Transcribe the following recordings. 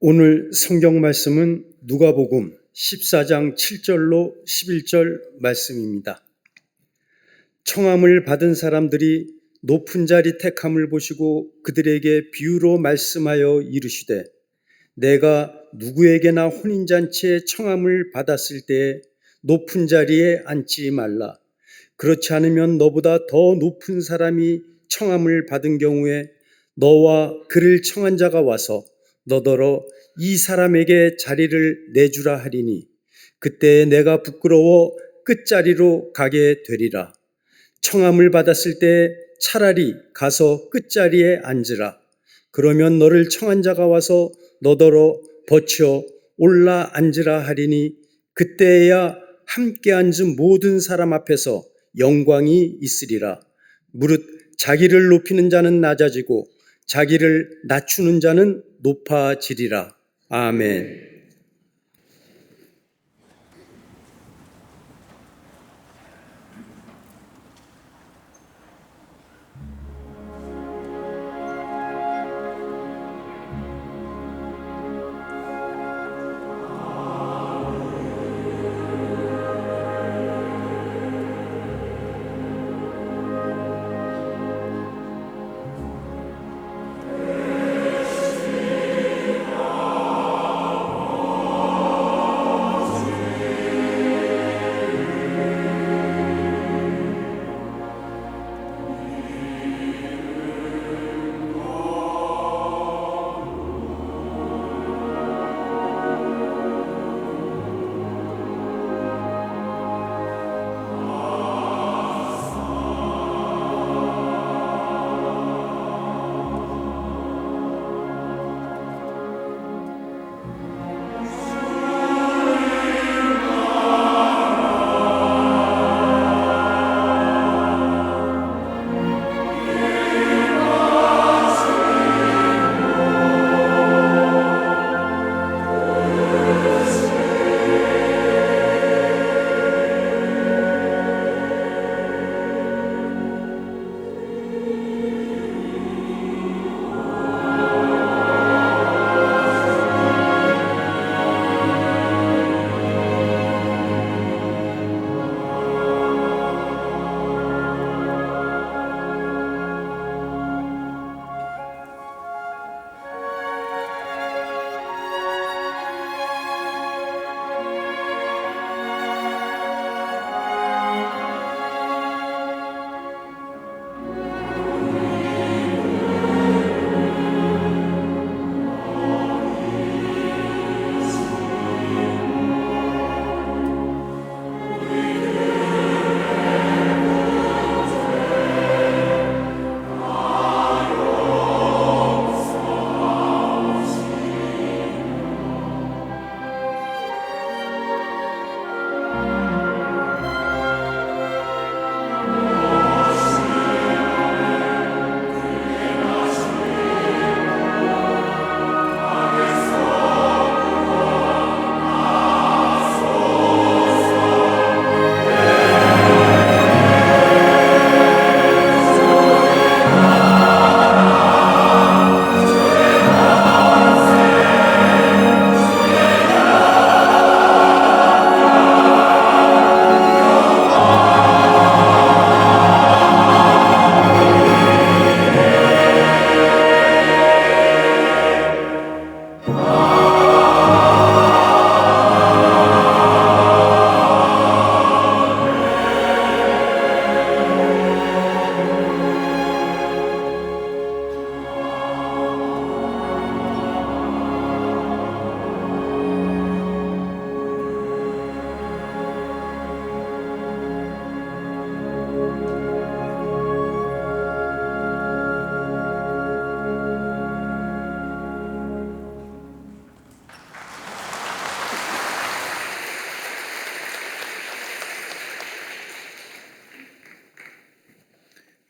오늘 성경 말씀은 누가복음 14장 7절로 11절 말씀입니다. 청함을 받은 사람들이 높은 자리 택함을 보시고 그들에게 비유로 말씀하여 이르시되 내가 누구에게나 혼인잔치에 청함을 받았을 때에 높은 자리에 앉지 말라. 그렇지 않으면 너보다 더 높은 사람이 청함을 받은 경우에 너와 그를 청한 자가 와서 너더러 이 사람에게 자리를 내주라 하리니 그때 내가 부끄러워 끝자리로 가게 되리라. 청함을 받았을 때 차라리 가서 끝자리에 앉으라. 그러면 너를 청한 자가 와서 너더러 버쳐 올라 앉으라 하리니 그때야 함께 앉은 모든 사람 앞에서 영광이 있으리라. 무릇 자기를 높이는 자는 낮아지고 자기를 낮추는 자는 높아지리라. 아멘.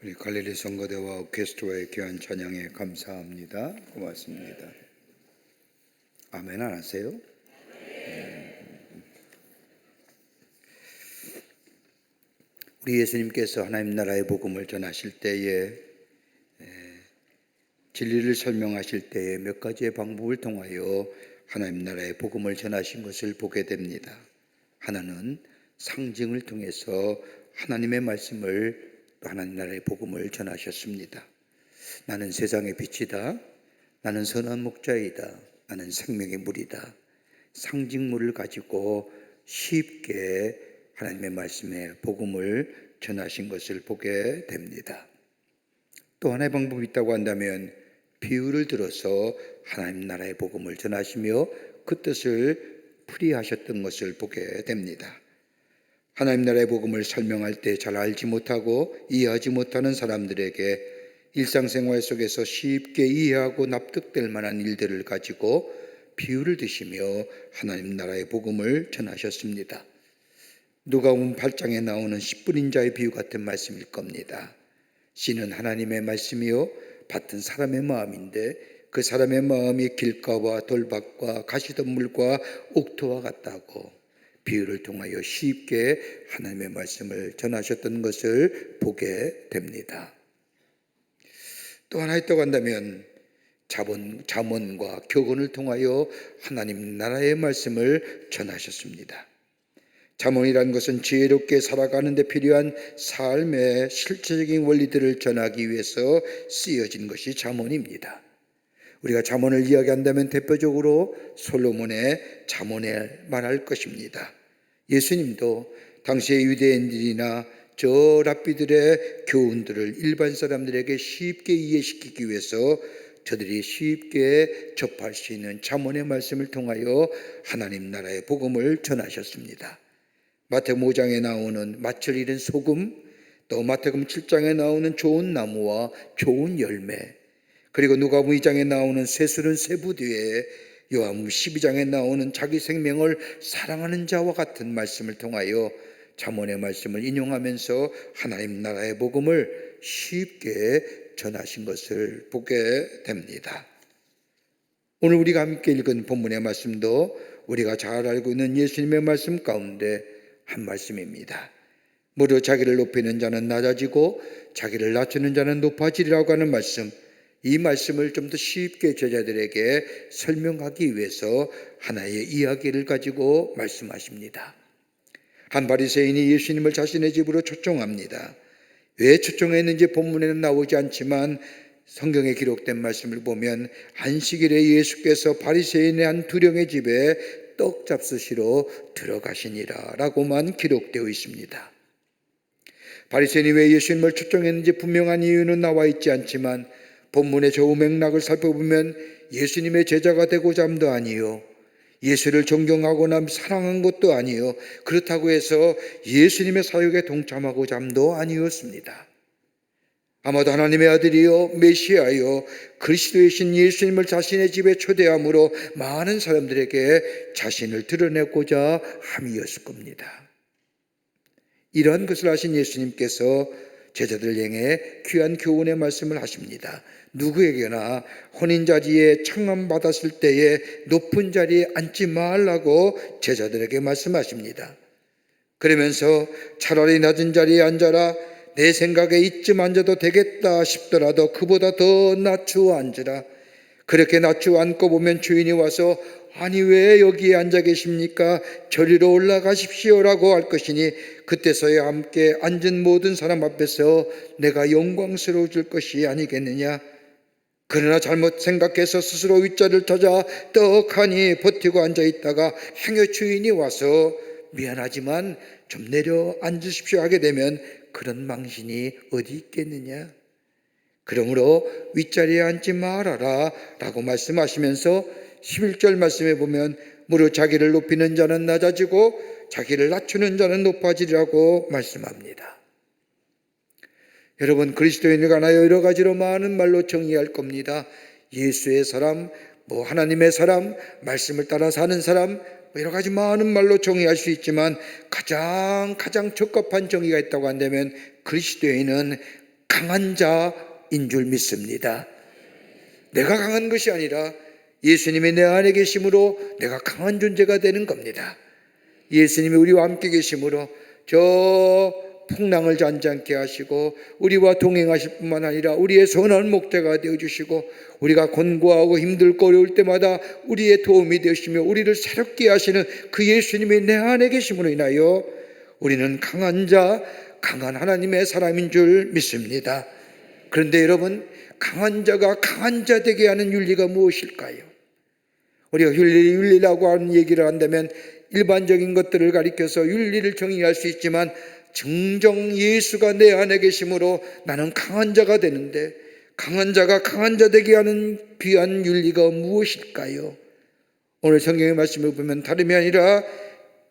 우리 갈릴리 성가대와 오케스트라의 귀한 찬양에 감사합니다. 고맙습니다. 아멘 안 하세요? 우리 예수님께서 하나님 나라의 복음을 전하실 때에 진리를 설명하실 때에 몇 가지의 방법을 통하여 하나님 나라의 복음을 전하신 것을 보게 됩니다. 하나는 상징을 통해서 하나님의 말씀을, 또 하나님 나라의 복음을 전하셨습니다. 나는 세상의 빛이다. 나는 선한 목자이다. 나는 생명의 물이다. 상징물을 가지고 쉽게 하나님의 말씀의 복음을 전하신 것을 보게 됩니다. 또 하나의 방법이 있다고 한다면 비유를 들어서 하나님 나라의 복음을 전하시며 그 뜻을 풀이하셨던 것을 보게 됩니다. 하나님 나라의 복음을 설명할 때 잘 알지 못하고 이해하지 못하는 사람들에게 일상생활 속에서 쉽게 이해하고 납득될 만한 일들을 가지고 비유를 드시며 하나님 나라의 복음을 전하셨습니다. 누가복음 8장에 나오는 10분 인자의 비유 같은 말씀일 겁니다. 씨는 하나님의 말씀이요 밭은 사람의 마음인데 그 사람의 마음이 길가와 돌밭과 가시덤물과 옥토와 같다고 비유를 통하여 쉽게 하나님의 말씀을 전하셨던 것을 보게 됩니다. 또 하나 있다고 한다면 잠언과 교훈을 통하여 하나님 나라의 말씀을 전하셨습니다. 잠언이라는 것은 지혜롭게 살아가는 데 필요한 삶의 실체적인 원리들을 전하기 위해서 쓰여진 것이 잠언입니다. 우리가 잠언을 이야기한다면 대표적으로 솔로몬의 잠언에 말할 것입니다. 예수님도 당시의 유대인들이나 저 랍비들의 교훈들을 일반 사람들에게 쉽게 이해시키기 위해서 저들이 쉽게 접할 수 있는 잠언의 말씀을 통하여 하나님 나라의 복음을 전하셨습니다. 마태복음 5장에 나오는 마철 잃은 소금, 또 마태복음 7장에 나오는 좋은 나무와 좋은 열매, 그리고 누가복음 2장에 나오는 세술은 세부 뒤에 요한복음 12장에 나오는 자기 생명을 사랑하는 자와 같은 말씀을 통하여 잠언의 말씀을 인용하면서 하나님 나라의 복음을 쉽게 전하신 것을 보게 됩니다. 오늘 우리가 함께 읽은 본문의 말씀도 우리가 잘 알고 있는 예수님의 말씀 가운데 한 말씀입니다. 무릇 자기를 높이는 자는 낮아지고 자기를 낮추는 자는 높아지리라고 하는 말씀, 이 말씀을 좀 더 쉽게 제자들에게 설명하기 위해서 하나의 이야기를 가지고 말씀하십니다. 한 바리새인이 예수님을 자신의 집으로 초청합니다. 왜 초청했는지 본문에는 나오지 않지만 성경에 기록된 말씀을 보면 안식일에 예수께서 바리새인의 한 두령의 집에 떡 잡수시러 들어가시니라 라고만 기록되어 있습니다. 바리새인이 왜 예수님을 초청했는지 분명한 이유는 나와 있지 않지만 본문의 저 맥락을 살펴보면 예수님의 제자가 되고자 함도 아니요, 예수를 존경하거나 사랑한 것도 아니요, 그렇다고 해서 예수님의 사역에 동참하고자 함도 아니었습니다. 아마도 하나님의 아들이요 메시아요 그리스도이신 예수님을 자신의 집에 초대함으로 많은 사람들에게 자신을 드러내고자 함이었을 겁니다. 이러한 것을 아신 예수님께서 제자들 향해 귀한 교훈의 말씀을 하십니다. 누구에게나 혼인자리에 청함받았을 때에 높은 자리에 앉지 말라고 제자들에게 말씀하십니다. 그러면서 차라리 낮은 자리에 앉아라, 내 생각에 이쯤 앉아도 되겠다 싶더라도 그보다 더 낮추어 앉으라. 그렇게 낮추어 앉고 보면 주인이 와서 아니 왜 여기에 앉아 계십니까? 저리로 올라가십시오라고 할 것이니 그때서야 함께 앉은 모든 사람 앞에서 내가 영광스러워질 것이 아니겠느냐. 그러나 잘못 생각해서 스스로 윗자리를 찾아 떡하니 버티고 앉아있다가 행여 주인이 와서 미안하지만 좀 내려 앉으십시오 하게 되면 그런 망신이 어디 있겠느냐. 그러므로 윗자리에 앉지 말아라 라고 말씀하시면서 11절 말씀에 보면 무릇 자기를 높이는 자는 낮아지고 자기를 낮추는 자는 높아지리라고 말씀합니다. 여러분, 그리스도인을 관하여 여러 가지로 많은 말로 정의할 겁니다. 예수의 사람, 하나님의 사람, 말씀을 따라 사는 사람, 여러 가지 많은 말로 정의할 수 있지만 가장 적합한 정의가 있다고 한다면 그리스도인은 강한 자인 줄 믿습니다. 내가 강한 것이 아니라 예수님이 내 안에 계심으로 내가 강한 존재가 되는 겁니다. 예수님이 우리와 함께 계심으로 저 풍랑을 잔잔케 하시고 우리와 동행하실 뿐만 아니라 우리의 선한 목자가 되어주시고 우리가 곤고하고 힘들고 어려울 때마다 우리의 도움이 되시며 우리를 새롭게 하시는 그 예수님이 내 안에 계심으로 인하여 우리는 강한 자, 강한 하나님의 사람인 줄 믿습니다. 그런데 여러분, 강한 자가 강한 자 되게 하는 윤리가 무엇일까요? 우리가 윤리라고 하는 얘기를 한다면 일반적인 것들을 가리켜서 윤리를 정의할 수 있지만 정정 예수가 내 안에 계심으로 나는 강한 자가 되는데 강한 자가 강한 자 되게 하는 귀한 윤리가 무엇일까요? 오늘 성경의 말씀을 보면 다름이 아니라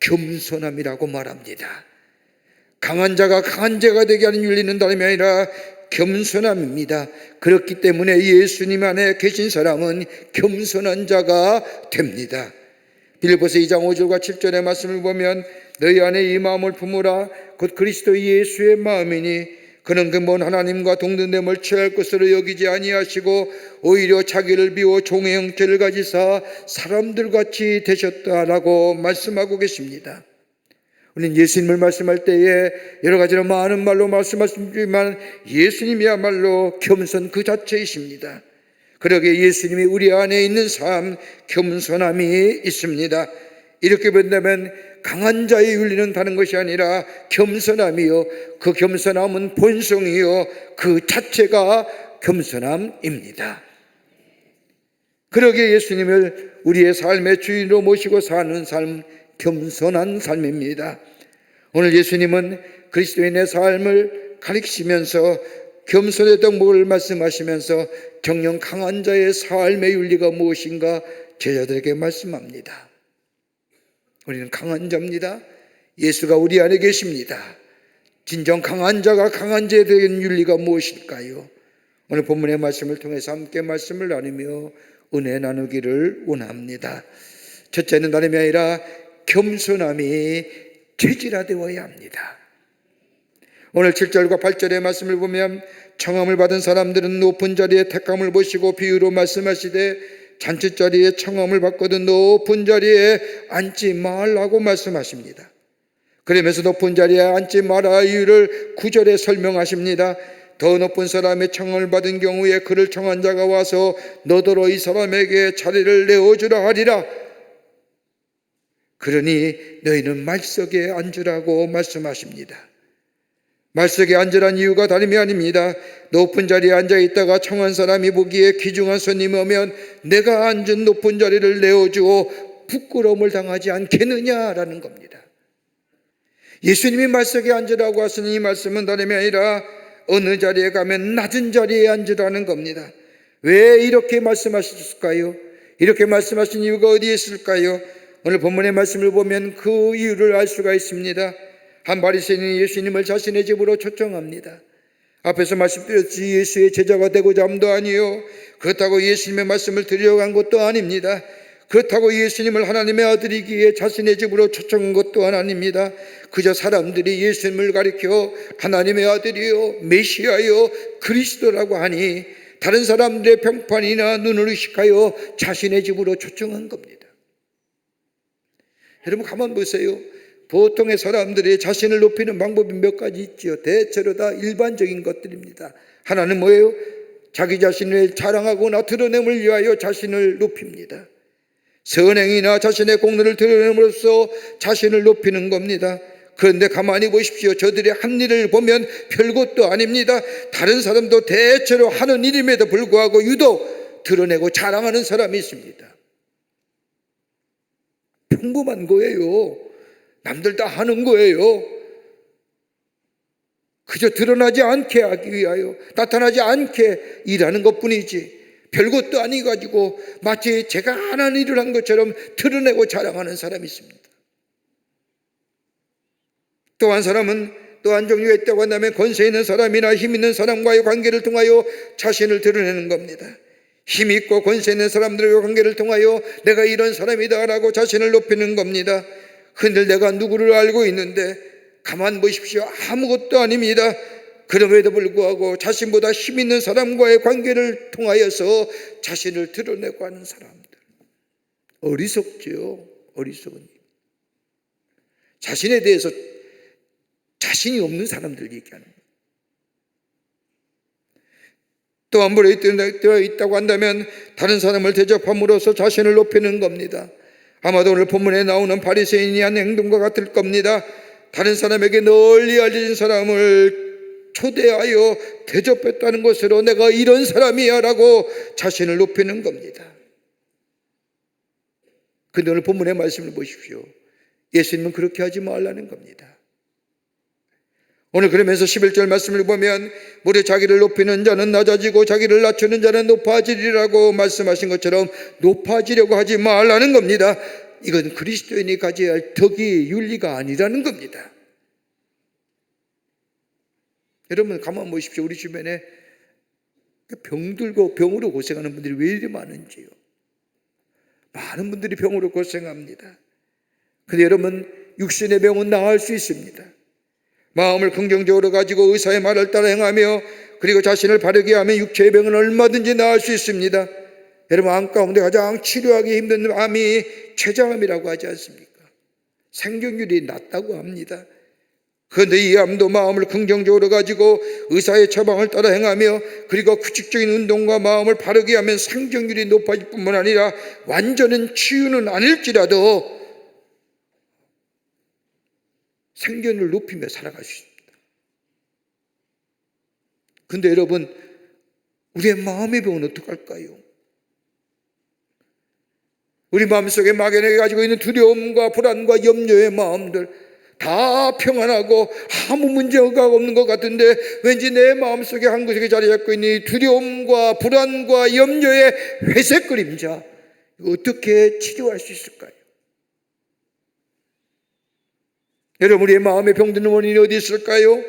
겸손함이라고 말합니다. 강한 자가 강한 자가 되게 하는 윤리는 다름이 아니라 겸손함입니다. 그렇기 때문에 예수님 안에 계신 사람은 겸손한 자가 됩니다. 빌립보서 2장 5절과 7절의 말씀을 보면 너희 안에 이 마음을 품으라 곧 그리스도 예수의 마음이니 그는 근본 하나님과 동등됨을 취할 것으로 여기지 아니하시고 오히려 자기를 비워 종의 형체를 가지사 사람들같이 되셨다라고 말씀하고 계십니다. 우리는 예수님을 말씀할 때에 여러 가지로 많은 말로 말씀하시지만 예수님이야말로 겸손 그 자체이십니다. 그러기에 예수님이 우리 안에 있는 삶, 겸손함이 있습니다. 이렇게 본다면 강한 자의 윤리는 다른 것이 아니라 겸손함이요, 그 겸손함은 본성이요, 그 자체가 겸손함입니다. 그러기에 예수님을 우리의 삶의 주인으로 모시고 사는 삶, 겸손한 삶입니다. 오늘 예수님은 그리스도인의 삶을 가르치시면서 겸손의 덕목을 말씀하시면서 정녕 강한 자의 삶의 윤리가 무엇인가 제자들에게 말씀합니다. 우리는 강한 자입니다. 예수가 우리 안에 계십니다. 진정 강한 자가 강한 자에 대한 윤리가 무엇일까요? 오늘 본문의 말씀을 통해서 함께 말씀을 나누며 은혜 나누기를 원합니다. 첫째는 다름이 아니라 겸손함이 체질화되어야 합니다. 오늘 7절과 8절의 말씀을 보면 청함을 받은 사람들은 높은 자리에 택함을 보시고 비유로 말씀하시되 잔치자리에 청함을 받거든 높은 자리에 앉지 말라고 말씀하십니다. 그러면서 높은 자리에 앉지 마라 이유를 9절에 설명하십니다. 더 높은 사람의 청함을 받은 경우에 그를 청한 자가 와서 너더러 이 사람에게 자리를 내어주라 하리라. 그러니 너희는 말석에 앉으라고 말씀하십니다. 말석에 앉으란 이유가 다름이 아닙니다. 높은 자리에 앉아있다가 청한 사람이 보기에 귀중한 손님이 오면 내가 앉은 높은 자리를 내어주어 부끄러움을 당하지 않겠느냐라는 겁니다. 예수님이 말석에 앉으라고 하시는 이 말씀은 다름이 아니라 어느 자리에 가면 낮은 자리에 앉으라는 겁니다. 왜 이렇게 말씀하셨을까요? 이렇게 말씀하신 이유가 어디에 있을까요? 오늘 본문의 말씀을 보면 그 이유를 알 수가 있습니다. 한 바리새인이 예수님을 자신의 집으로 초청합니다. 앞에서 말씀드렸지 예수의 제자가 되고자 함도 아니요, 그렇다고 예수님의 말씀을 드리려고 한 것도 아닙니다. 그렇다고 예수님을 하나님의 아들이기에 자신의 집으로 초청한 것도 아닙니다. 그저 사람들이 예수님을 가리켜 하나님의 아들이요 메시아요 그리스도라고 하니 다른 사람들의 평판이나 눈을 의식하여 자신의 집으로 초청한 겁니다. 여러분 가만 보세요. 보통의 사람들이 자신을 높이는 방법이 몇 가지 있죠. 대체로 다 일반적인 것들입니다. 하나는 뭐예요? 자기 자신을 자랑하거나 드러냄을 위하여 자신을 높입니다. 선행이나 자신의 공로를 드러냄으로써 자신을 높이는 겁니다. 그런데 가만히 보십시오. 저들의 한 일을 보면 별것도 아닙니다. 다른 사람도 대체로 하는 일임에도 불구하고 유독 드러내고 자랑하는 사람이 있습니다. 평범한 거예요. 남들 다 하는 거예요. 그저 드러나지 않게 하기 위하여 나타나지 않게 일하는 것뿐이지 별것도 아니가지고 마치 제가 안 하는 일을 한 것처럼 드러내고 자랑하는 사람이 있습니다. 또 한 사람은 또한 종류가 있다고 한다면 권세 있는 사람이나 힘 있는 사람과의 관계를 통하여 자신을 드러내는 겁니다. 힘 있고 권세 있는 사람들과의 관계를 통하여 내가 이런 사람이다 라고 자신을 높이는 겁니다. 근데 내가 누구를 알고 있는데 가만 보십시오. 아무것도 아닙니다. 그럼에도 불구하고 자신보다 힘 있는 사람과의 관계를 통하여서 자신을 드러내고 하는 사람들. 어리석죠. 어리석은. 자신에 대해서 자신이 없는 사람들 얘기하는 거예요. 또 함부로 되어 있다고 한다면 다른 사람을 대접함으로써 자신을 높이는 겁니다. 아마도 오늘 본문에 나오는 바리새인이 한 행동과 같을 겁니다. 다른 사람에게 널리 알려진 사람을 초대하여 대접했다는 것으로 내가 이런 사람이야 라고 자신을 높이는 겁니다. 근데 오늘 본문의 말씀을 보십시오. 예수님은 그렇게 하지 말라는 겁니다. 오늘 그러면서 11절 말씀을 보면 무릇 자기를 높이는 자는 낮아지고 자기를 낮추는 자는 높아지리라고 말씀하신 것처럼 높아지려고 하지 말라는 겁니다. 이건 그리스도인이 가져야 할 덕이 윤리가 아니라는 겁니다. 여러분 가만 보십시오. 우리 주변에 병들고 병으로 고생하는 분들이 왜 이리 많은지요. 많은 분들이 병으로 고생합니다. 근데 여러분 육신의 병은 나을 수 있습니다. 마음을 긍정적으로 가지고 의사의 말을 따라 행하며 그리고 자신을 바르게 하면 육체의 병은 얼마든지 나을 수 있습니다. 여러분 암 가운데 가장 치료하기 힘든 암이 췌장암이라고 하지 않습니까? 생존율이 낮다고 합니다. 그런데 이 암도 마음을 긍정적으로 가지고 의사의 처방을 따라 행하며 그리고 규칙적인 운동과 마음을 바르게 하면 생존율이 높아질 뿐만 아니라 완전한 치유는 아닐지라도 생존을 높이며 살아갈 수 있습니다. 그런데 여러분 우리의 마음의 병은 어떡할까요? 우리 마음속에 막연하게 가지고 있는 두려움과 불안과 염려의 마음들 다 평안하고 아무 문제가 없는 것 같은데 왠지 내 마음속에 한 구석에 자리 잡고 있는 이 두려움과 불안과 염려의 회색 그림자 이거 어떻게 치료할 수 있을까요? 여러분 우리의 마음에 병드는 원인이 어디 있을까요?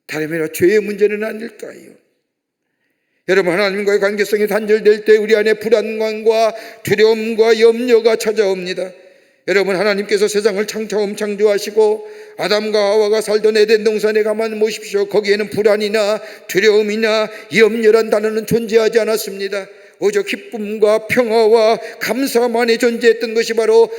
다름이 아니라 죄의 문제는 아닐까요? 여러분 하나님과의 관계성이 단절될 때 우리 안에 불안감과 두려움과 염려가 찾아옵니다. 여러분 하나님께서 세상을 처음 창조하시고 아담과 하와가 살던 에덴 동산에 가만 보십시오. 거기에는 불안이나 두려움이나 염려란 단어는 존재하지 않았습니다. 오직 기쁨과 평화와 감사만이 존재했던 것이 바로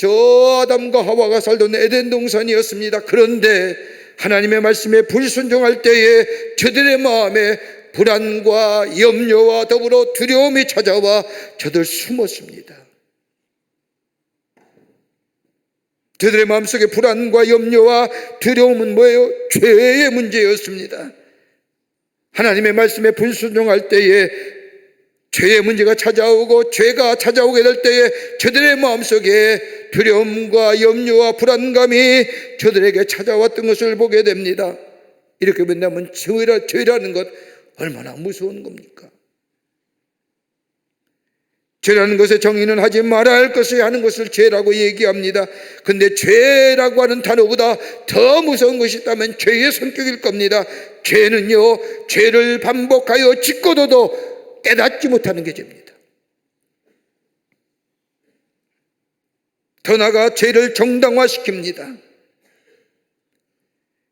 저 아담과 하와가 살던 에덴 동산이었습니다. 그런데 하나님의 말씀에 불순종할 때에 저들의 마음에 불안과 염려와 더불어 두려움이 찾아와 저들 숨었습니다. 저들의 마음속에 불안과 염려와 두려움은 뭐예요? 죄의 문제였습니다. 하나님의 말씀에 불순종할 때에 죄의 문제가 찾아오고 죄가 찾아오게 될 때에 저들의 마음속에 두려움과 염려와 불안감이 저들에게 찾아왔던 것을 보게 됩니다. 이렇게 본다면 죄라는 것 얼마나 무서운 겁니까? 죄라는 것의 정의는 하지 말아야 할 것을 하는 것을 죄라고 얘기합니다. 그런데 죄라고 하는 단어보다 더 무서운 것이 있다면 죄의 성격일 겁니다. 죄는요, 죄를 반복하여 짓고도 깨닫지 못하는 게 죄입니다. 더 나아가 죄를 정당화시킵니다.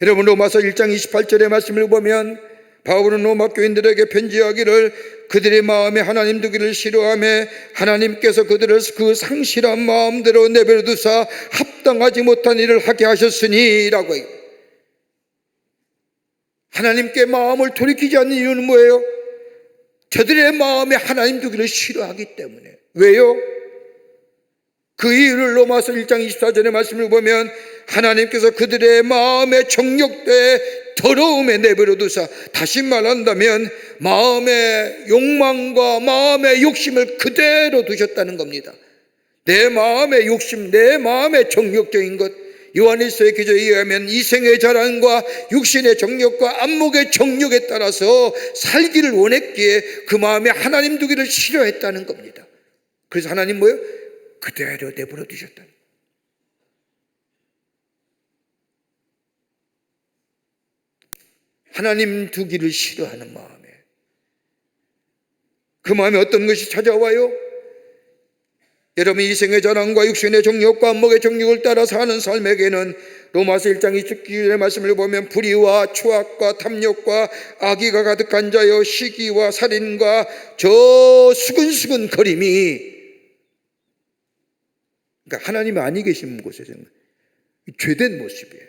여러분 로마서 1장 28절의 말씀을 보면 바울은 로마 교인들에게 편지하기를 그들의 마음에 하나님 두기를 싫어하며 하나님께서 그들을 그 상실한 마음대로 내버려 두사 합당하지 못한 일을 하게 하셨으니 라고 해요. 하나님께 마음을 돌이키지 않는 이유는 뭐예요? 저들의 마음에 하나님 두기를 싫어하기 때문에. 왜요? 그 이유를 로마서 1장 24절의 말씀을 보면 하나님께서 그들의 마음에 정욕되에 더러움에 내버려 두사, 다시 말한다면 마음의 욕망과 마음의 욕심을 그대로 두셨다는 겁니다. 내 마음의 욕심, 내 마음의 정욕적인 것, 요한일서의 기저에 의하면 이생의 자랑과 육신의 정욕과 안목의 정욕에 따라서 살기를 원했기에 그 마음에 하나님 두기를 싫어했다는 겁니다. 그래서 하나님 뭐예요? 그대로 내버려 두셨다는 거예요. 하나님 두기를 싫어하는 마음에 그 마음에 어떤 것이 찾아와요? 여러분 이생의 자랑과 육신의 정욕과 안목의 정욕을 따라 사는 삶에게는 로마서 1장 29절의 말씀을 보면 불의와 추악과 탐욕과 악의가 가득한 자여 시기와 살인과 저 수근수근 거림이, 그러니까 하나님이 아니 계신 곳에서는 죄된 모습이에요.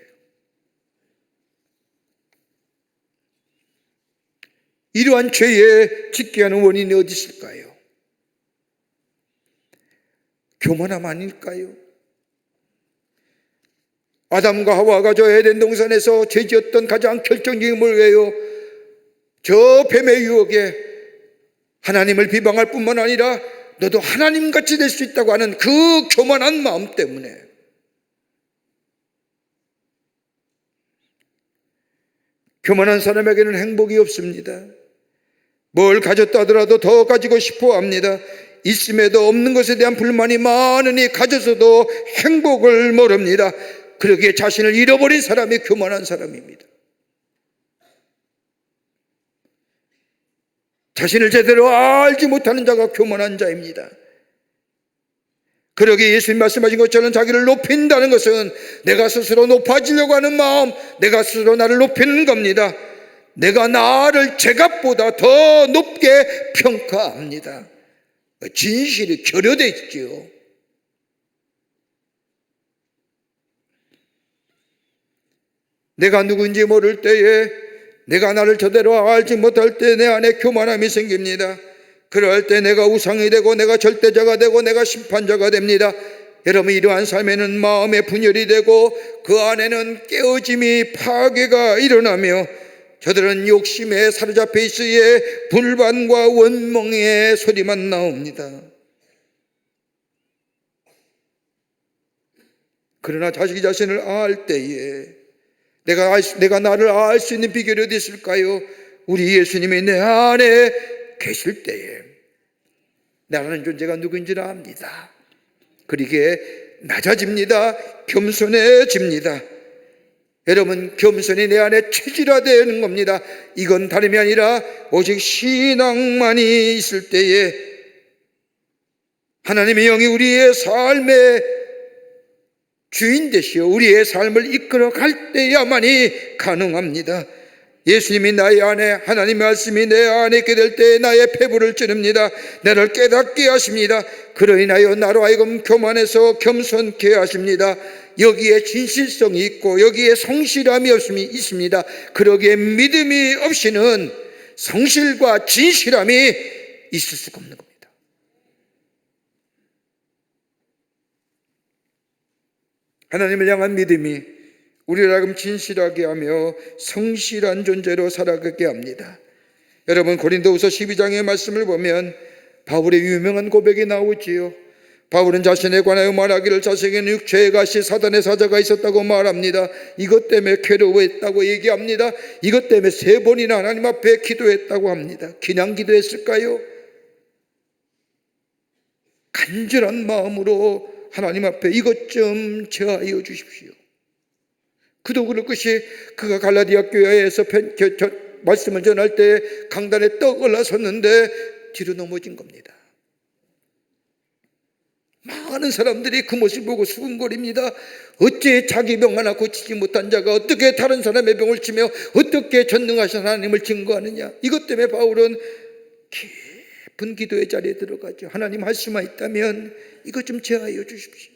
이러한 죄에 짓게 하는 원인이 어디 있을까요? 교만함 아닐까요? 아담과 하와가 저 에덴 동산에서 죄지었던 가장 결정적인 뭐예요? 저 뱀의 유혹에 하나님을 비방할 뿐만 아니라 너도 하나님같이 될 수 있다고 하는 그 교만한 마음 때문에 교만한 사람에게는 행복이 없습니다. 뭘 가졌다 하더라도 더 가지고 싶어 합니다. 있음에도 없는 것에 대한 불만이 많으니 가져서도 행복을 모릅니다. 그러기에 자신을 잃어버린 사람이 교만한 사람입니다. 자신을 제대로 알지 못하는 자가 교만한 자입니다. 그러기에 예수님 말씀하신 것처럼 자기를 높인다는 것은 내가 스스로 높아지려고 하는 마음, 내가 스스로 나를 높이는 겁니다. 내가 나를 제값보다 더 높게 평가합니다. 진실이 결여되어 있지요. 내가 누구인지 모를 때에, 내가 나를 제대로 알지 못할 때 내 안에 교만함이 생깁니다. 그럴 때 내가 우상이 되고 내가 절대자가 되고 내가 심판자가 됩니다. 여러분, 이러한 삶에는 마음의 분열이 되고 그 안에는 깨어짐이 파괴가 일어나며 저들은 욕심에 사로잡혀 있으에 불반과 원망의 소리만 나옵니다. 그러나 자기 자신을 알 때에 내가 나를 알 수 있는 비결이 어디 있을까요? 우리 예수님이 내 안에 계실 때에 나라는 존재가 누구인지를 압니다. 그러기에 낮아집니다. 겸손해집니다. 여러분, 겸손이 내 안에 체질화되는 겁니다. 이건 다름이 아니라 오직 신앙만이 있을 때에 하나님의 영이 우리의 삶의 주인 되시어 우리의 삶을 이끌어 갈 때야만이 가능합니다. 예수님이 나의 안에, 하나님의 말씀이 내 안에 있게 될 때 나의 폐부를 찌릅니다. 나를 깨닫게 하십니다. 그로 인하여 나로 하여금 교만해서 겸손케 하십니다. 여기에 진실성이 있고 여기에 성실함이 있습니다. 그러기에 믿음이 없이는 성실과 진실함이 있을 수가 없는 겁니다. 하나님을 향한 믿음이 우리를 하여금 진실하게 하며 성실한 존재로 살아가게 합니다. 여러분, 고린도후서 12장의 말씀을 보면 바울의 유명한 고백이 나오지요. 바울은 자신에 관하여 말하기를 자신에게는 육체의 가시 사단의 사자가 있었다고 말합니다. 이것 때문에 괴로워했다고 얘기합니다. 이것 때문에 3번이나 하나님 앞에 기도했다고 합니다. 그냥 기도했을까요? 간절한 마음으로 하나님 앞에 이것 좀 제하여 주십시오. 그도 그럴 것이 그가 갈라디아 교회에서 말씀을 전할 때 강단에 떡 올라섰는데 뒤로 넘어진 겁니다. 많은 사람들이 그 모습을 보고 수군거립니다. 어째 자기 병 하나 고치지 못한 자가 어떻게 다른 사람의 병을 치며 어떻게 전능하신 하나님을 증거하느냐. 이것 때문에 바울은 깊은 기도의 자리에 들어가죠. 하나님 할 수만 있다면 이것 좀 제하여 주십시오.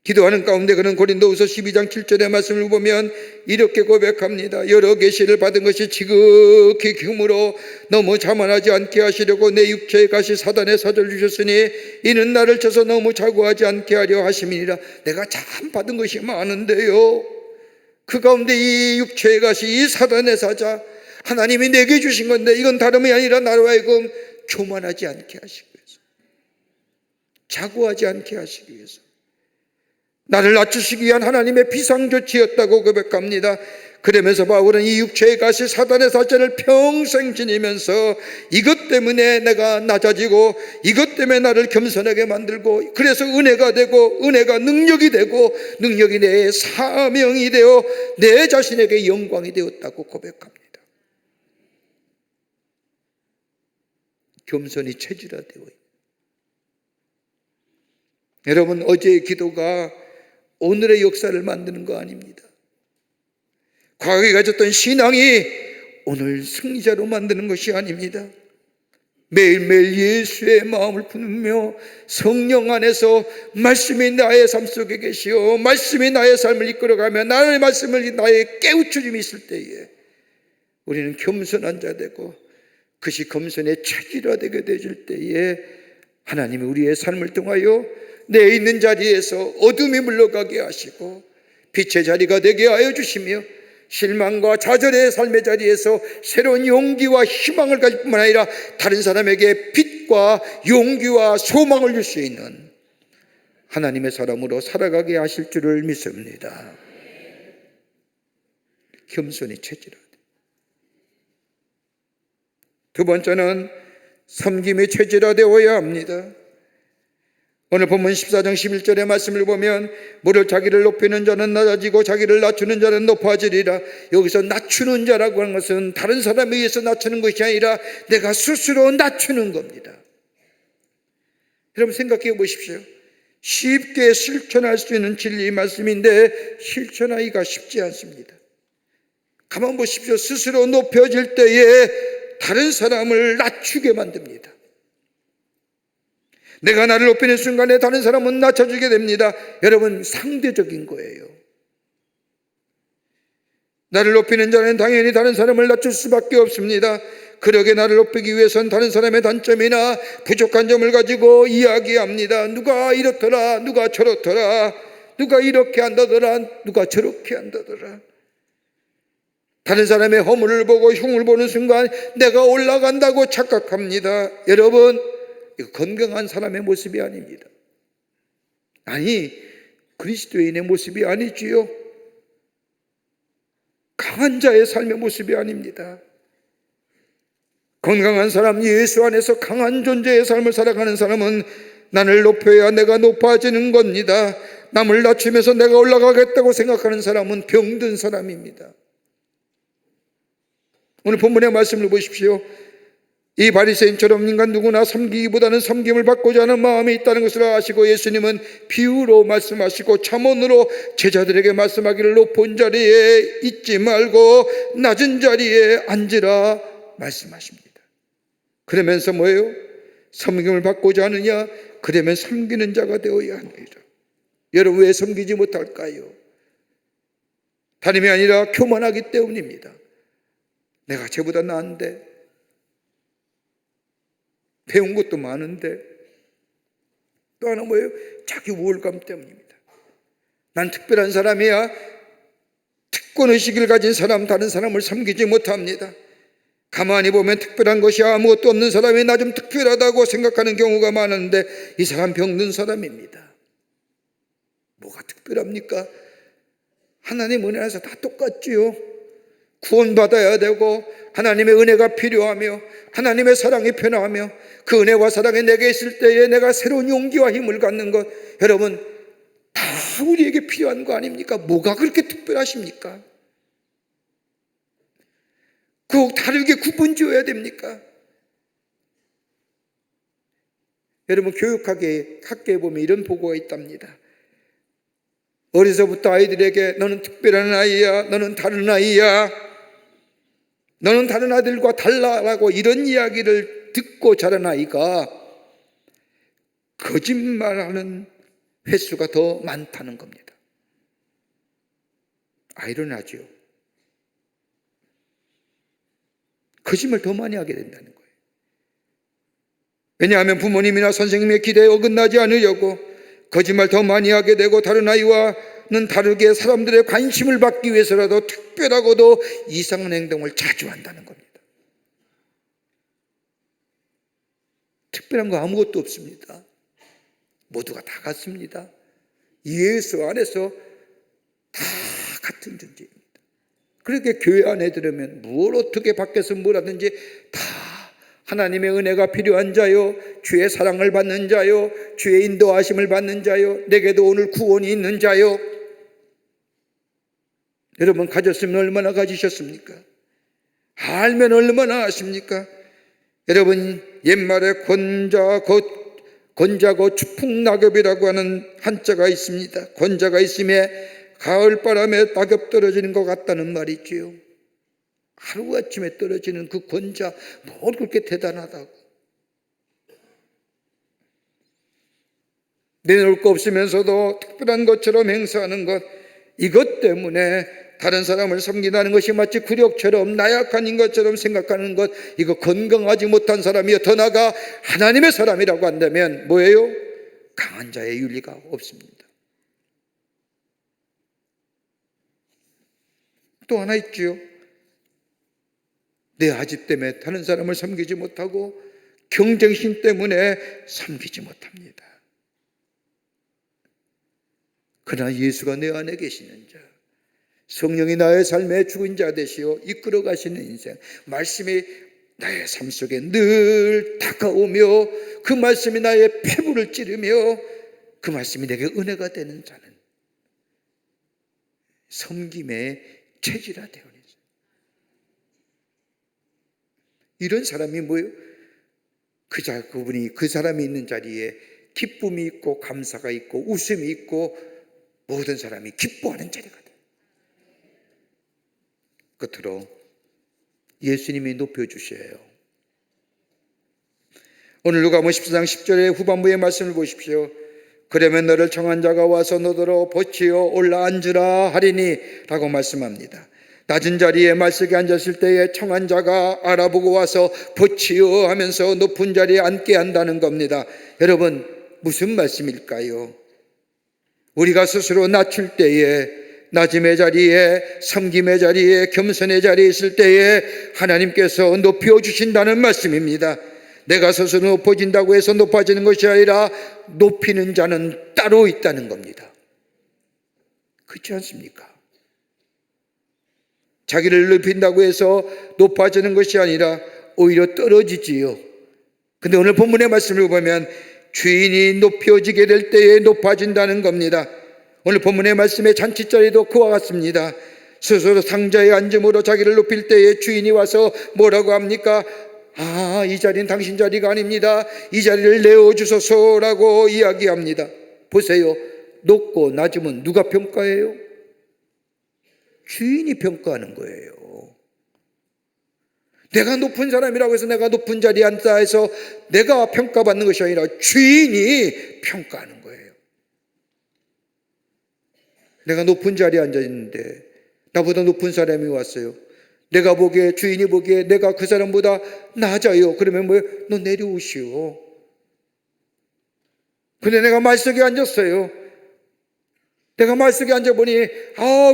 기도하는 가운데 그는 고린도후서 12장 7절의 말씀을 보면 이렇게 고백합니다. 여러 계시를 받은 것이 지극히 기음으로 너무 자만하지 않게 하시려고 내 육체의 가시 사단의 사자를 주셨으니 이는 나를 쳐서 너무 자고하지 않게 하려 하심이니라. 내가 참 받은 것이 많은데요, 그 가운데 이 육체의 가시, 이 사단의 사자, 하나님이 내게 주신 건데 이건 다름이 아니라 나로 하여금 교만하지 않게 하시기 위해서, 자고하지 않게 하시기 위해서, 나를 낮추시기 위한 하나님의 비상조치였다고 고백합니다. 그러면서 바울은 이 육체의 가시 사단의 사자를 평생 지니면서 이것 때문에 내가 낮아지고 이것 때문에 나를 겸손하게 만들고 그래서 은혜가 되고 은혜가 능력이 되고 능력이 내 사명이 되어 내 자신에게 영광이 되었다고 고백합니다. 겸손이 체질화되어 있습니다. 여러분, 어제의 기도가 오늘의 역사를 만드는 거 아닙니다. 과거에 가졌던 신앙이 오늘 승리자로 만드는 것이 아닙니다. 매일매일 예수의 마음을 품으며 성령 안에서 말씀이 나의 삶 속에 계시오 말씀이 나의 삶을 이끌어가며 나의 말씀을 나의 깨우쳐짐이 있을 때에 우리는 겸손한 자 되고 그것이 겸손의 체질화되게 되질 때에 하나님이 우리의 삶을 통하여 내 있는 자리에서 어둠이 물러가게 하시고 빛의 자리가 되게 하여 주시며 실망과 좌절의 삶의 자리에서 새로운 용기와 희망을 가질 뿐만 아니라 다른 사람에게 빛과 용기와 소망을 줄 수 있는 하나님의 사람으로 살아가게 하실 줄을 믿습니다. 겸손이 체질화돼. 두 번째는 섬김이 체질화되어야 합니다. 오늘 본문 14장 11절의 말씀을 보면 무릇 자기를 높이는 자는 낮아지고 자기를 낮추는 자는 높아지리라. 여기서 낮추는 자라고 하는 것은 다른 사람에 의해서 낮추는 것이 아니라 내가 스스로 낮추는 겁니다. 여러분 생각해 보십시오. 쉽게 실천할 수 있는 진리 말씀인데 실천하기가 쉽지 않습니다. 가만 보십시오. 스스로 높여질 때에 다른 사람을 낮추게 만듭니다. 내가 나를 높이는 순간에 다른 사람은 낮춰주게 됩니다. 여러분 상대적인 거예요. 나를 높이는 자는 당연히 다른 사람을 낮출 수밖에 없습니다. 그러게 나를 높이기 위해서는 다른 사람의 단점이나 부족한 점을 가지고 이야기합니다. 누가 이렇더라, 누가 저렇더라, 누가 이렇게 한다더라, 누가 저렇게 한다더라. 다른 사람의 허물을 보고 흉을 보는 순간 내가 올라간다고 착각합니다. 여러분 이거 건강한 사람의 모습이 아닙니다. 아니 그리스도인의 모습이 아니지요. 강한 자의 삶의 모습이 아닙니다. 건강한 사람, 예수 안에서 강한 존재의 삶을 살아가는 사람은 나를 높여야 내가 높아지는 겁니다. 남을 낮추면서 내가 올라가겠다고 생각하는 사람은 병든 사람입니다. 오늘 본문의 말씀을 보십시오. 이 바리새인처럼 인간 누구나 섬기기보다는 섬김을 받고자 하는 마음이 있다는 것을 아시고 예수님은 비유로 말씀하시고 잠언으로 제자들에게 말씀하기를 높은 자리에 있지 말고 낮은 자리에 앉으라 말씀하십니다. 그러면서 뭐예요? 섬김을 받고자 하느냐? 그러면 섬기는 자가 되어야 하느니라. 여러분 왜 섬기지 못할까요? 다름이 아니라 교만하기 때문입니다. 내가 쟤보다 나은데, 배운 것도 많은데, 또 하나 뭐예요? 자기 우월감 때문입니다. 난 특별한 사람이야. 특권의식을 가진 사람, 다른 사람을 섬기지 못합니다. 가만히 보면 특별한 것이 아무것도 없는 사람이 나 좀 특별하다고 생각하는 경우가 많은데 이 사람 병든 사람입니다. 뭐가 특별합니까? 하나님 은혜 안에서 다 똑같지요. 구원받아야 되고 하나님의 은혜가 필요하며 하나님의 사랑이 편하며 그 은혜와 사랑이 내게 있을 때에 내가 새로운 용기와 힘을 갖는 것, 여러분 다 우리에게 필요한 거 아닙니까? 뭐가 그렇게 특별하십니까? 꼭 다르게 구분 지어야 됩니까? 여러분 교육학에 학교에 보면 이런 보고가 있답니다. 어려서부터 아이들에게 너는 특별한 아이야, 너는 다른 아이야, 너는 다른 아이들과 달라라고 이런 이야기를 듣고 자란 아이가 거짓말하는 횟수가 더 많다는 겁니다. 아이러니하죠. 거짓말 더 많이 하게 된다는 거예요. 왜냐하면 부모님이나 선생님의 기대에 어긋나지 않으려고 거짓말 더 많이 하게 되고 다른 아이와는 다르게 사람들의 관심을 받기 위해서라도 특별하고도 이상한 행동을 자주 한다는 겁니다. 특별한 거 아무것도 없습니다. 모두가 다 같습니다. 예수 안에서 다 같은 존재입니다. 그렇게 교회 안에 들으면 뭘 어떻게 밖에서 뭘 하든지 다 하나님의 은혜가 필요한 자요, 주의 사랑을 받는 자요, 주의 인도하심을 받는 자요, 내게도 오늘 구원이 있는 자요. 여러분 가졌으면 얼마나 가지셨습니까? 알면 얼마나 아십니까? 여러분 옛말에 권자고 추풍낙엽이라고 하는 한자가 있습니다. 권자가 있음에 가을바람에 낙엽 떨어지는 것 같다는 말이지요. 하루아침에 떨어지는 그 권자 뭘 그렇게 대단하다고. 내놓을 거 없으면서도 특별한 것처럼 행사하는 것, 이것 때문에 다른 사람을 섬긴다는 것이 마치 굴욕처럼 나약한 것처럼 생각하는 것, 이거 건강하지 못한 사람이요. 더 나아가 하나님의 사람이라고 한다면 뭐예요? 강한 자의 윤리가 없습니다. 또 하나 있지요. 내 아집 때문에 다른 사람을 섬기지 못하고 경쟁심 때문에 섬기지 못합니다. 그러나 예수가 내 안에 계시는 자, 성령이 나의 삶에 죽은 자 되시어 이끌어 가시는 인생, 말씀이 나의 삶 속에 늘 다가오며 그 말씀이 나의 폐부를 찌르며 그 말씀이 내게 은혜가 되는 자는 섬김의 체질화되어 있어요. 이런 사람이 뭐예요? 그분이 그 사람이 있는 자리에 기쁨이 있고 감사가 있고 웃음이 있고 모든 사람이 기뻐하는 자리가 돼요. 끝으로 예수님이 높여주셔요. 오늘 누가복음 14장 10절의 후반부의 말씀을 보십시오. 그러면 너를 청한 자가 와서 너더러 보치어 올라앉으라 하리니 라고 말씀합니다. 낮은 자리에 말석에 앉았을 때에 청한 자가 알아보고 와서 보치어 하면서 높은 자리에 앉게 한다는 겁니다. 여러분, 무슨 말씀일까요? 우리가 스스로 낮출 때에, 낮음의 자리에, 섬김의 자리에, 겸손의 자리에 있을 때에 하나님께서 높여주신다는 말씀입니다. 내가 스스로 높아진다고 해서 높아지는 것이 아니라 높이는 자는 따로 있다는 겁니다. 그렇지 않습니까? 자기를 높인다고 해서 높아지는 것이 아니라 오히려 떨어지지요. 근데 오늘 본문의 말씀을 보면 주인이 높여지게 될 때에 높아진다는 겁니다. 오늘 본문의 말씀의 잔치자리도 그와 같습니다. 스스로 상자에 앉음으로 자기를 높일 때에 주인이 와서 뭐라고 합니까? 아, 이 자리는 당신 자리가 아닙니다. 이 자리를 내어주소서라고 이야기합니다. 보세요. 높고 낮음은 누가 평가해요? 주인이 평가하는 거예요. 내가 높은 사람이라고 해서 내가 높은 자리에 앉다 해서 내가 평가받는 것이 아니라 주인이 평가하는 거예요. 내가 높은 자리에 앉아 있는데 나보다 높은 사람이 왔어요. 내가 보기에, 주인이 보기에 내가 그 사람보다 낮아요. 그러면 뭐예요? 너 내려오시오. 근데 내가 말석에 앉았어요. 내가 말석에 앉아보니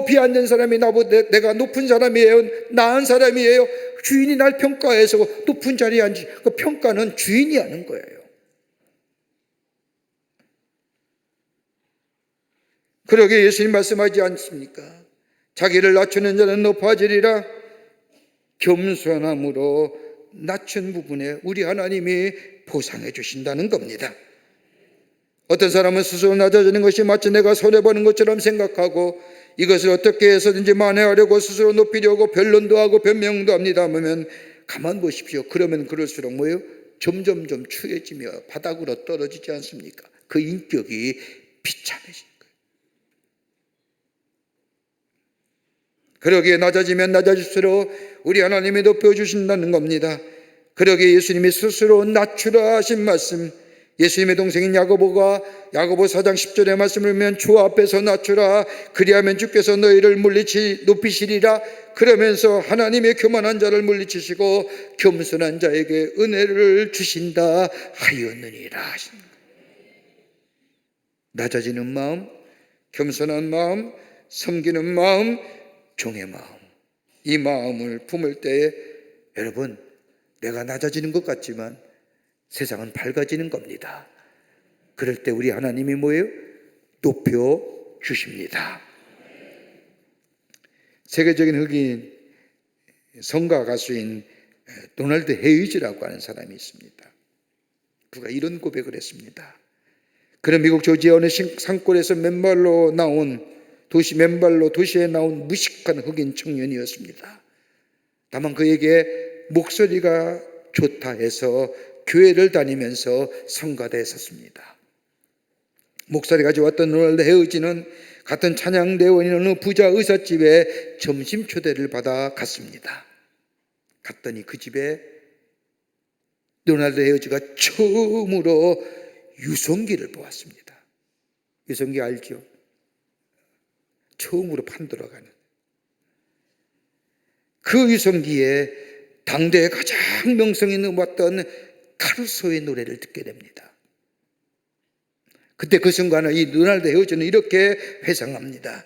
비앉은 사람이 나보다 내가 높은 사람이에요, 나은 사람이에요. 주인이 날 평가해서 높은 자리에 앉지. 그 평가는 주인이 하는 거예요. 그러게 예수님 말씀하지 않습니까? 자기를 낮추는 자는 높아지리라. 겸손함으로 낮춘 부분에 우리 하나님이 보상해 주신다는 겁니다. 어떤 사람은 스스로 낮아지는 것이 마치 내가 손해보는 것처럼 생각하고 이것을 어떻게 해서든지 만회하려고 스스로 높이려고 변론도 하고 변명도 합니다 하면 가만 보십시오. 그러면 그럴수록 뭐예요? 점점점 추해지며 바닥으로 떨어지지 않습니까? 그 인격이 비참해진 거예요. 그러기에 낮아지면 낮아질수록 우리 하나님이 높여주신다는 겁니다. 그러기에 예수님이 스스로 낮추라 하신 말씀, 예수님의 동생인 야고보가 야고보 4장 10절의 말씀을 보면 주 앞에서 낮추라. 그리하면 주께서 너희를 높이시리라. 그러면서 하나님의 교만한 자를 물리치시고 겸손한 자에게 은혜를 주신다 하였느니라 하신 거예요. 낮아지는 마음, 겸손한 마음, 섬기는 마음, 종의 마음, 이 마음을 품을 때에 여러분, 내가 낮아지는 것 같지만 세상은 밝아지는 겁니다. 그럴 때 우리 하나님이 뭐예요? 높여 주십니다. 세계적인 흑인 성가 가수인 도널드 헤이즈라고 하는 사람이 있습니다. 그가 이런 고백을 했습니다. 그는 미국 조지아 어느 산골에서 맨발로 도시에 나온 무식한 흑인 청년이었습니다. 다만 그에게 목소리가 좋다 해서 교회를 다니면서 성가대에 섰습니다. 목소리가 좋았던 도널드 헤이즈는 같은 찬양대원인 어느 부자 의삿집에 점심 초대를 받아 갔습니다. 갔더니 그 집에 도널드 헤이즈가 처음으로 유성기를 보았습니다. 유성기 알죠? 처음으로 판 들어가는. 그 유성기에 당대에 가장 명성이 높았던 카루소의 노래를 듣게 됩니다. 그때 그 순간을 이 르날드 헤어즈는 이렇게 회상합니다.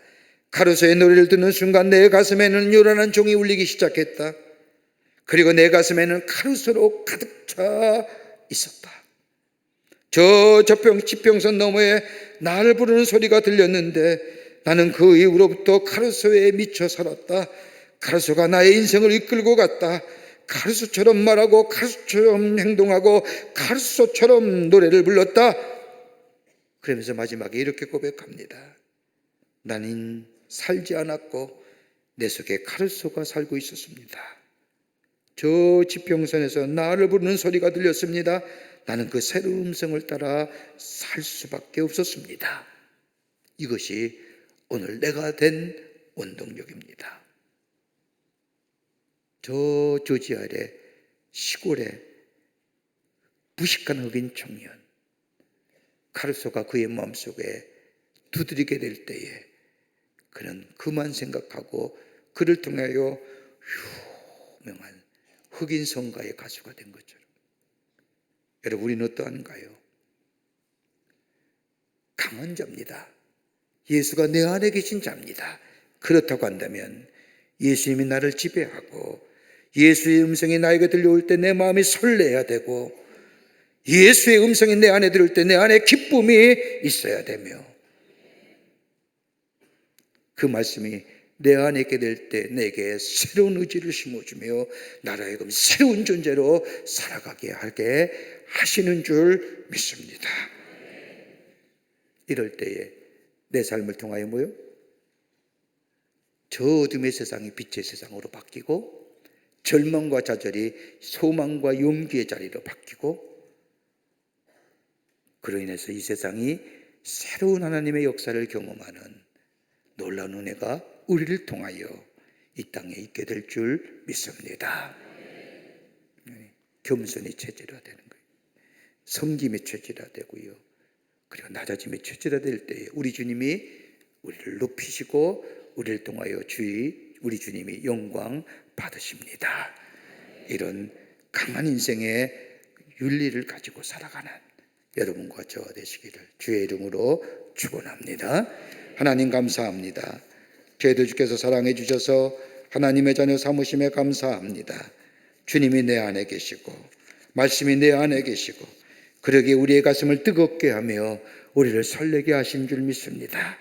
카루소의 노래를 듣는 순간 내 가슴에는 요란한 종이 울리기 시작했다. 그리고 내 가슴에는 카루소로 가득 차 있었다. 저 지평선 너머에 나를 부르는 소리가 들렸는데 나는 그 이후로부터 카루소에 미쳐 살았다. 카루소가 나의 인생을 이끌고 갔다. 카루소처럼 말하고 카루소처럼 행동하고 카루소처럼 노래를 불렀다. 그러면서 마지막에 이렇게 고백합니다. 나는 살지 않았고 내 속에 카루소가 살고 있었습니다. 저 지평선에서 나를 부르는 소리가 들렸습니다. 나는 그 새로운 음성을 따라 살 수밖에 없었습니다. 이것이 오늘 내가 된 원동력입니다. 저 조지아의 시골에 무식한 흑인 청년 카루소가 그의 마음속에 두드리게 될 때에 그는 그만 생각하고 그를 통하여 유명한 흑인 성가의 가수가 된 것처럼 여러분 우리는 어떠한가요? 강한 자입니다. 예수가 내 안에 계신 자입니다. 그렇다고 한다면 예수님이 나를 지배하고 예수의 음성이 나에게 들려올 때 내 마음이 설레야 되고 예수의 음성이 내 안에 들을 때 내 안에 기쁨이 있어야 되며 그 말씀이 내 안에 있게 될 때 내게 새로운 의지를 심어주며 나로 하여금 새로운 존재로 살아가게 하게 하시는 줄 믿습니다. 이럴 때에 내 삶을 통하여 뭐요? 저 어둠의 세상이 빛의 세상으로 바뀌고 절망과 좌절이 소망과 용기의 자리로 바뀌고 그로 인해서 이 세상이 새로운 하나님의 역사를 경험하는 놀라운 은혜가 우리를 통하여 이 땅에 있게 될 줄 믿습니다. 겸손이 체질화되는 거예요. 섬김의 체질화되고요. 그리고 낮아짐의 체질화될 때에 우리 주님이 우리를 높이시고 우리를 통하여 우리 주님이 영광 받으십니다. 이런 강한 인생의 윤리를 가지고 살아가는 여러분과 저와 되시기를 주의 이름으로 축원합니다. 하나님 감사합니다. 저희들 주께서 사랑해 주셔서 하나님의 자녀 삼으심에 감사합니다. 주님이 내 안에 계시고 말씀이 내 안에 계시고 그러기에 우리의 가슴을 뜨겁게 하며 우리를 설레게 하신 줄 믿습니다.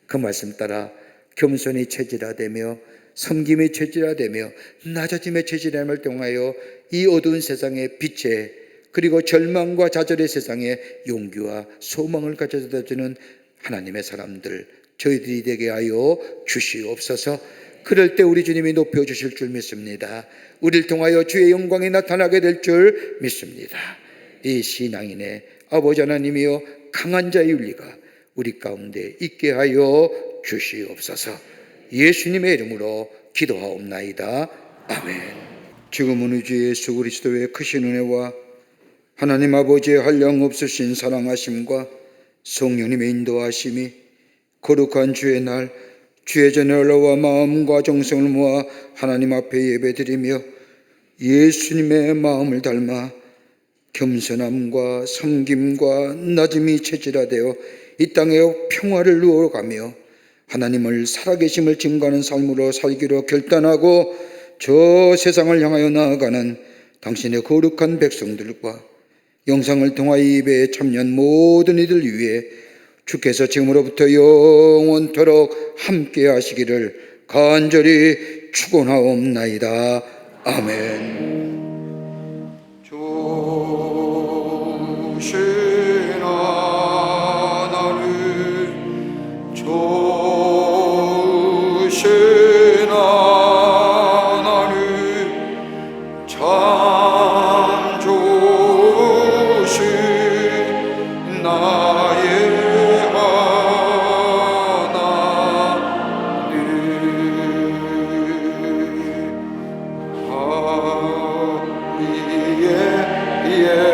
그 말씀 따라 겸손히 체질화되며 섬김의 체질화되며 낮아짐의 체질함을 통하여 이 어두운 세상의 빛에 그리고 절망과 좌절의 세상에 용기와 소망을 가져다 주는 하나님의 사람들 저희들이 되게 하여 주시옵소서. 그럴 때 우리 주님이 높여주실 줄 믿습니다. 우리를 통하여 주의 영광이 나타나게 될 줄 믿습니다. 이 신앙인의 아버지 하나님이여 강한 자의 윤리가 우리 가운데 있게 하여 주시옵소서. 예수님의 이름으로 기도하옵나이다. 아멘. 지금은 우리 주 예수 그리스도의 크신 은혜와 하나님 아버지의 한량없으신 사랑하심과 성령님의 인도하심이 거룩한 주의 날 주의 전에 올라와 마음과 정성을 모아 하나님 앞에 예배드리며 예수님의 마음을 닮아 겸손함과 섬김과 낮음이 체질화되어 이 땅에 평화를 누워가며 하나님을 살아계심을 증거하는 삶으로 살기로 결단하고 저 세상을 향하여 나아가는 당신의 거룩한 백성들과 영상을 통하여 예배에 참여한 모든 이들 위해 주께서 지금으로부터 영원토록 함께 하시기를 간절히 축원하옵나이다. 아멘. 주시나 나를 주시나 나를 참 주신 나의 하나님 하리에